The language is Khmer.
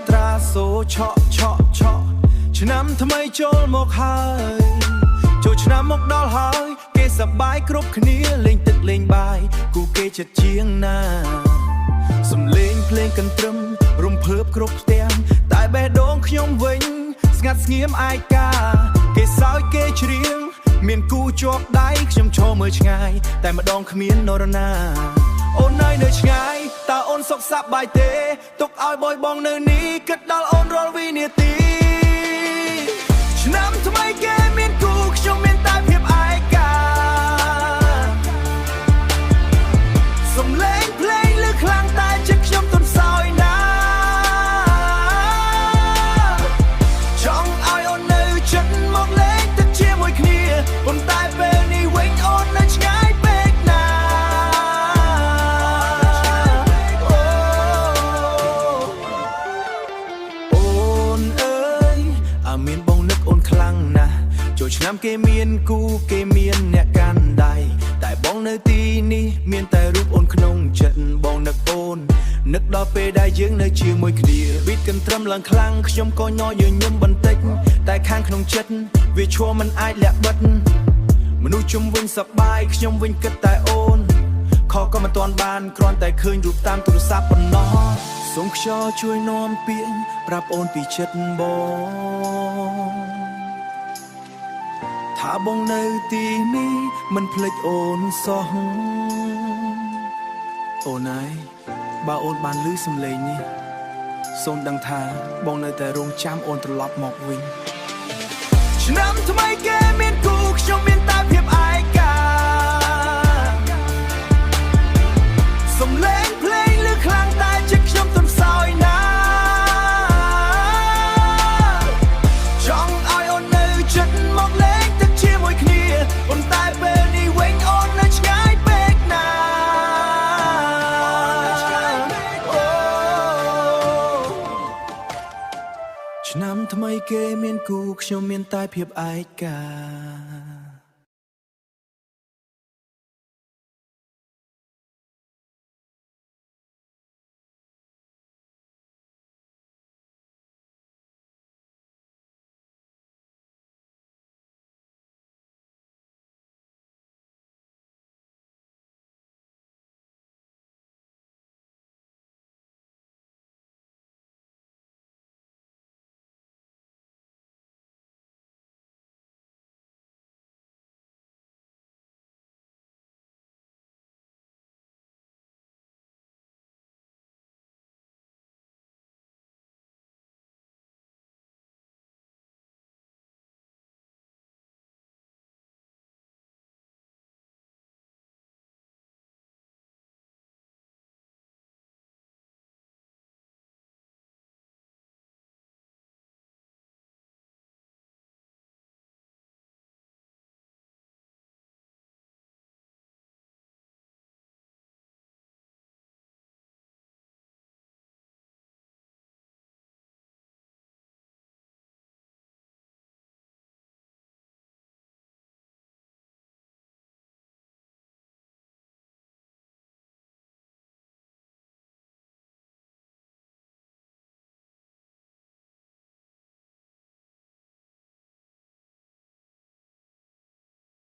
ត្រាសូឆក់ឆក់ឆក់ឆ្នាំថ្មីចូលមកហើយចូលឆ្នាំមកដល់ហើយគេសប្បាយគ្រប់គ្នាលេងទឹកលេងបាយគូគេចិត្តជាងណាសំលេងភ្លេងកន្ទ្រឹមរំភើបគ្រប់ផ្ទាំងតែបេះដូងខ្ញុំវិញស្ងាត់ស្ងៀមអាយកាគេសើចគេច្រៀងមានគូជាប់ដៃខ្ញុំឈរមើលឆ្ងាយតែម្ដងគ្មាននរណាអូននៅឆ្ងាយតើអូនសុខសប្បាយទេទុកឲ្យបយបងនៅនេះគិតដល់អូនរាល់វិនាទីឆ្នាំថ្មីគេមានគូខ្ញុំមានតែភាពឯកាសំឡេងភ្លេងឮខ្លាំងតែចិត្តខ្ញុំទន់សោយណាចង់ឲ្យអូននៅចិត្តមកលេងទឹកជាមួយគ្នាប៉ុន្តែពេលនេះវិញអូននៅឆ្ងាយពេកណាមានបងនឹកអូនខ្លាំងណាស់ចូលឆ្នាំគេមានគូគេមានអ្នកកាន់ដៃតែបងនៅទីនេះមានតែរូបអូនក្នុងចិត្តបងនឹកអូននឹកដល់ពេលដែលយើងនៅជាមួយគ្នាប៊ីតកន្ទ្រឹមឡើងខ្លាំងខ្ញុំក៏ញយញឹមបន្តិចតែខាងក្នុងចិត្តវាឈួរមិនអាចលាក់បិទមនុស្សជុំវិញសប្បាយខ្ញុំវិញគិតតែអូនខកក៏មិនទាន់បានគ្រាន់តែឃើញរូបតាមទូរស័ព្ទប៉ុណ្ណោះសូមខ្យល់ជួយនាំពាក្យប្រាប់អូនពីចិត្តបងថាបងនៅទីនេះមិនភ្លេចអូនសោះអូនហើយបើអូនបានឮសំឡេងនេះសូមដឹងថាបងនៅតែរងចាំអូនត្រឡប់មកវិញឆ្នាំថ្មីគេមានគូខ្ញុំមានតែភាពឯកាសំឡេងភ្លេងឮខ្លាំងតែចិត្តខ្ញុំទន់សោយណាចង់ឲ្យអូននៅចិត្តមកលេងទឹកជាមួយគ្នាប៉ុន្តែពេលនេះវិញអូននៅឆ្ងាយពេកណាឆ្នាំថ្មីគេមានគូខ្ញុំមានតែភាពឯកា